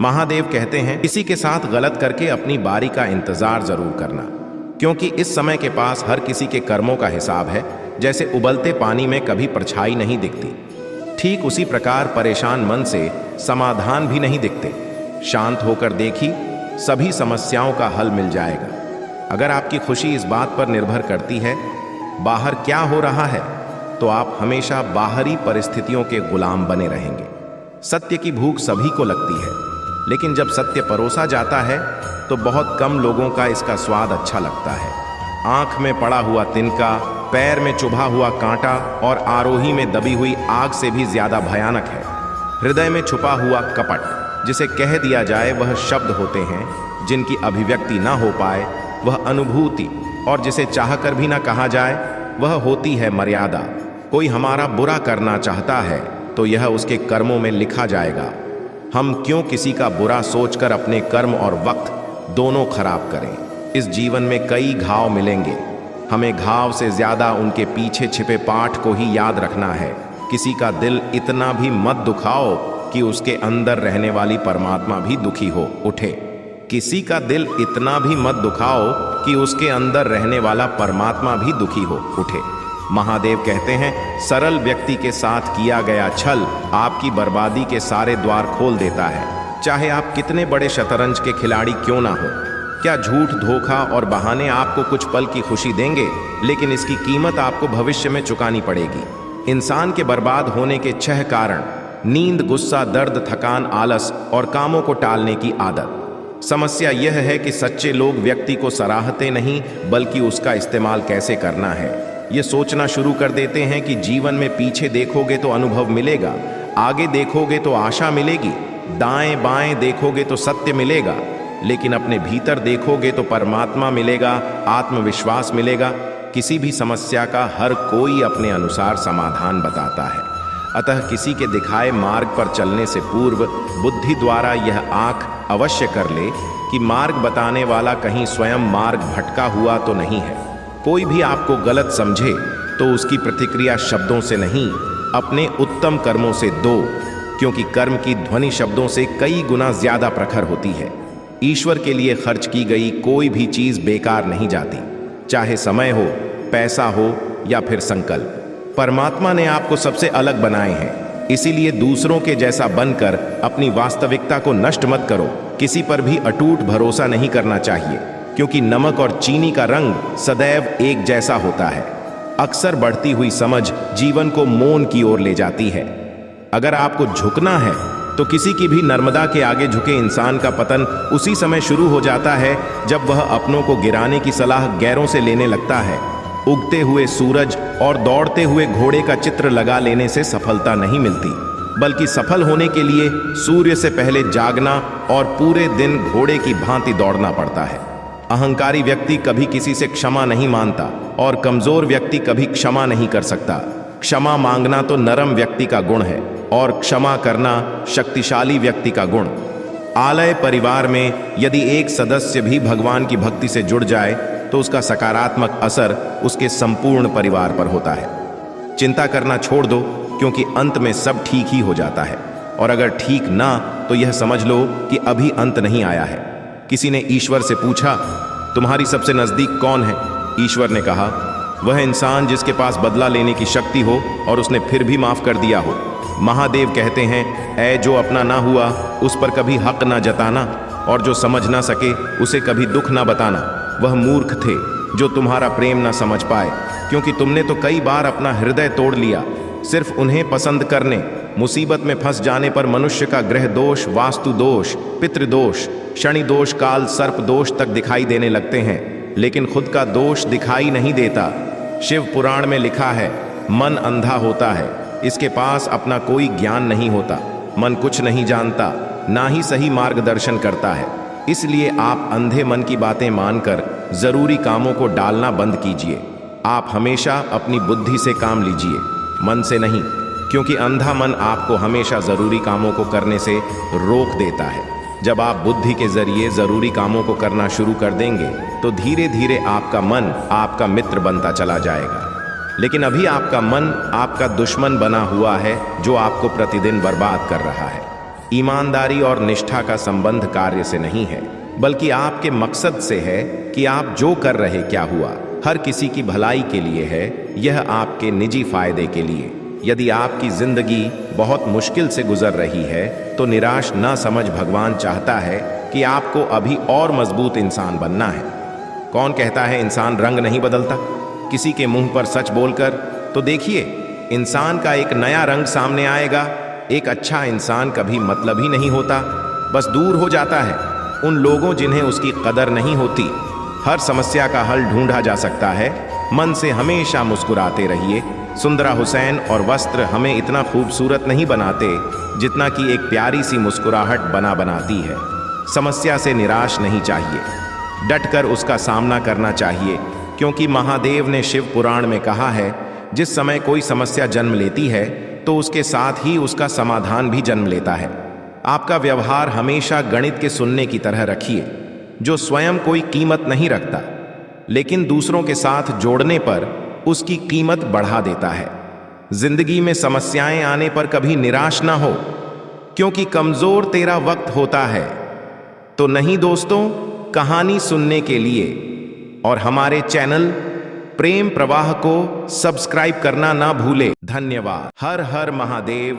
महादेव कहते हैं, किसी के साथ गलत करके अपनी बारी का इंतजार जरूर करना, क्योंकि इस समय के पास हर किसी के कर्मों का हिसाब है। जैसे उबलते पानी में कभी परछाई नहीं दिखती, ठीक उसी प्रकार परेशान मन से समाधान भी नहीं दिखते। शांत होकर देखी, सभी समस्याओं का हल मिल जाएगा। अगर आपकी खुशी इस बात पर निर्भर करती है बाहर क्या हो रहा है, तो आप हमेशा बाहरी परिस्थितियों के गुलाम बने रहेंगे। सत्य की भूख सभी को लगती है, लेकिन जब सत्य परोसा जाता है तो बहुत कम लोगों का इसका स्वाद अच्छा लगता है। आंख में पड़ा हुआ तिनका, पैर में चुभा हुआ कांटा और आरोही में दबी हुई आग से भी ज्यादा भयानक है हृदय में छुपा हुआ कपट। जिसे कह दिया जाए वह शब्द होते हैं, जिनकी अभिव्यक्ति ना हो पाए वह अनुभूति, और जिसे चाहकर भी ना कहा जाए वह होती है मर्यादा। कोई हमारा बुरा करना चाहता है तो यह उसके कर्मों में लिखा जाएगा। हम क्यों किसी का बुरा सोचकर अपने कर्म और वक्त दोनों खराब करें। इस जीवन में कई घाव मिलेंगे, हमें घाव से ज्यादा उनके पीछे छिपे पाठ को ही याद रखना है। किसी का दिल इतना भी मत दुखाओ कि उसके अंदर रहने वाली परमात्मा भी दुखी हो उठे। किसी का दिल इतना भी मत दुखाओ कि उसके अंदर रहने वाला परमात्मा भी दुखी हो उठे। महादेव कहते हैं, सरल व्यक्ति के साथ किया गया छल आपकी बर्बादी के सारे द्वार खोल देता है। चाहे आप कितने बड़े शतरंज के खिलाड़ी क्यों ना हो, क्या झूठ, धोखा और बहाने आपको कुछ पल की खुशी देंगे, लेकिन इसकी कीमत आपको भविष्य में चुकानी पड़ेगी। इंसान के बर्बाद होने के 6 कारण: नींद, गुस्सा, दर्द, थकान, आलस और कामों को टालने की आदत। समस्या यह है कि सच्चे लोग व्यक्ति को सराहते नहीं, बल्कि उसका इस्तेमाल कैसे करना है ये सोचना शुरू कर देते हैं कि जीवन में पीछे देखोगे तो अनुभव मिलेगा, आगे देखोगे तो आशा मिलेगी, दाएं बाएं देखोगे तो सत्य मिलेगा, लेकिन अपने भीतर देखोगे तो परमात्मा मिलेगा, आत्मविश्वास मिलेगा। किसी भी समस्या का हर कोई अपने अनुसार समाधान बताता है, अतः किसी के दिखाए मार्ग पर चलने से पूर्व बुद्धि द्वारा यह आंख अवश्य कर ले कि मार्ग बताने वाला कहीं स्वयं मार्ग भटका हुआ तो नहीं है। कोई भी आपको गलत समझे तो उसकी प्रतिक्रिया शब्दों से नहीं, अपने उत्तम कर्मों से दो, क्योंकि कर्म की ध्वनि शब्दों से कई गुना ज्यादा प्रखर होती है। ईश्वर के लिए खर्च की गई कोई भी चीज बेकार नहीं जाती, चाहे समय हो, पैसा हो या फिर संकल्प। परमात्मा ने आपको सबसे अलग बनाए हैं, इसीलिए दूसरों के जैसा बनकर अपनी वास्तविकता को नष्ट मत करो। किसी पर भी अटूट भरोसा नहीं करना चाहिए, क्योंकि नमक और चीनी का रंग सदैव एक जैसा होता है। अक्सर बढ़ती हुई समझ जीवन को मौन की ओर ले जाती है। अगर आपको झुकना है तो किसी की भी नर्मदा के आगे झुके इंसान का पतन उसी समय शुरू हो जाता है जब वह अपनों को गिराने की सलाह गैरों से लेने लगता है। उगते हुए सूरज और दौड़ते हुए घोड़े का चित्र लगा लेने से सफलता नहीं मिलती, बल्कि सफल होने के लिए सूर्य से पहले जागना और पूरे दिन घोड़े की भांति दौड़ना पड़ता है। अहंकारी व्यक्ति कभी किसी से क्षमा नहीं मांगता और कमजोर व्यक्ति कभी क्षमा नहीं कर सकता। क्षमा मांगना तो नरम व्यक्ति का गुण है और क्षमा करना शक्तिशाली व्यक्ति का गुण। आलय परिवार में यदि एक सदस्य भी भगवान की भक्ति से जुड़ जाए तो उसका सकारात्मक असर उसके संपूर्ण परिवार पर होता है। चिंता करना छोड़ दो, क्योंकि अंत में सब ठीक ही हो जाता है, और अगर ठीक ना तो यह समझ लो कि अभी अंत नहीं आया है। किसी ने ईश्वर से पूछा, तुम्हारी सबसे नजदीक कौन है? ईश्वर ने कहा, वह इंसान जिसके पास बदला लेने की शक्ति हो और उसने फिर भी माफ कर दिया हो। महादेव कहते हैं, ऐ जो अपना ना हुआ उस पर कभी हक ना जताना, और जो समझ ना सके उसे कभी दुख ना बताना। वह मूर्ख थे जो तुम्हारा प्रेम ना समझ पाए, क्योंकि तुमने तो कई बार अपना हृदय तोड़ लिया सिर्फ उन्हें पसंद करने। मुसीबत में फंस जाने पर मनुष्य का ग्रह दोष, वास्तु दोष, पितृदोष, शनि दोष, काल सर्प दोष तक दिखाई देने लगते हैं, लेकिन खुद का दोष दिखाई नहीं देता। शिव पुराण में लिखा है, मन अंधा होता है, इसके पास अपना कोई ज्ञान नहीं होता। मन कुछ नहीं जानता, ना ही सही मार्गदर्शन करता है। इसलिए आप अंधे मन की बातें मानकर जरूरी कामों को डालना बंद कीजिए। आप हमेशा अपनी बुद्धि से काम लीजिए, मन से नहीं, क्योंकि अंधा मन आपको हमेशा जरूरी कामों को करने से रोक देता है। जब आप बुद्धि के जरिए जरूरी कामों को करना शुरू कर देंगे तो धीरे धीरे आपका मन आपका मित्र बनता चला जाएगा। लेकिन अभी आपका मन आपका दुश्मन बना हुआ है, जो आपको प्रतिदिन बर्बाद कर रहा है। ईमानदारी और निष्ठा का संबंध कार्य से नहीं है, बल्कि आपके मकसद से है कि आप जो कर रहे क्या हुआ, हर किसी की भलाई के लिए है, यह आपके निजी फायदे के लिए। यदि आपकी जिंदगी बहुत मुश्किल से गुजर रही है तो निराश न समझ भगवान चाहता है कि आपको अभी और मजबूत इंसान बनना है। कौन कहता है इंसान रंग नहीं बदलता? किसी के मुंह पर सच बोलकर तो देखिए, इंसान का एक नया रंग सामने आएगा। एक अच्छा इंसान कभी मतलब ही नहीं होता, बस दूर हो जाता है उन लोगों जिन्हें उसकी कदर नहीं होती। हर समस्या का हल ढूंढा जा सकता है। मन से हमेशा मुस्कुराते रहिए। सुंदरा हुसैन और वस्त्र हमें इतना खूबसूरत नहीं बनाते जितना कि एक प्यारी सी मुस्कुराहट बनाती है। समस्या से निराश नहीं चाहिए, डटकर उसका सामना करना चाहिए, क्योंकि महादेव ने शिव पुराण में कहा है, जिस समय कोई समस्या जन्म लेती है तो उसके साथ ही उसका समाधान भी जन्म लेता है। आपका व्यवहार हमेशा गणित के सुनने की तरह रखिए, जो स्वयं कोई कीमत नहीं रखता लेकिन दूसरों के साथ जोड़ने पर उसकी कीमत बढ़ा देता है। जिंदगी में समस्याएं आने पर कभी निराश ना हो, क्योंकि कमजोर तेरा वक्त होता है। तो नहीं दोस्तों, कहानी सुनने के लिए और हमारे चैनल प्रेम प्रवाह को सब्सक्राइब करना ना भूले। धन्यवाद। हर हर महादेव।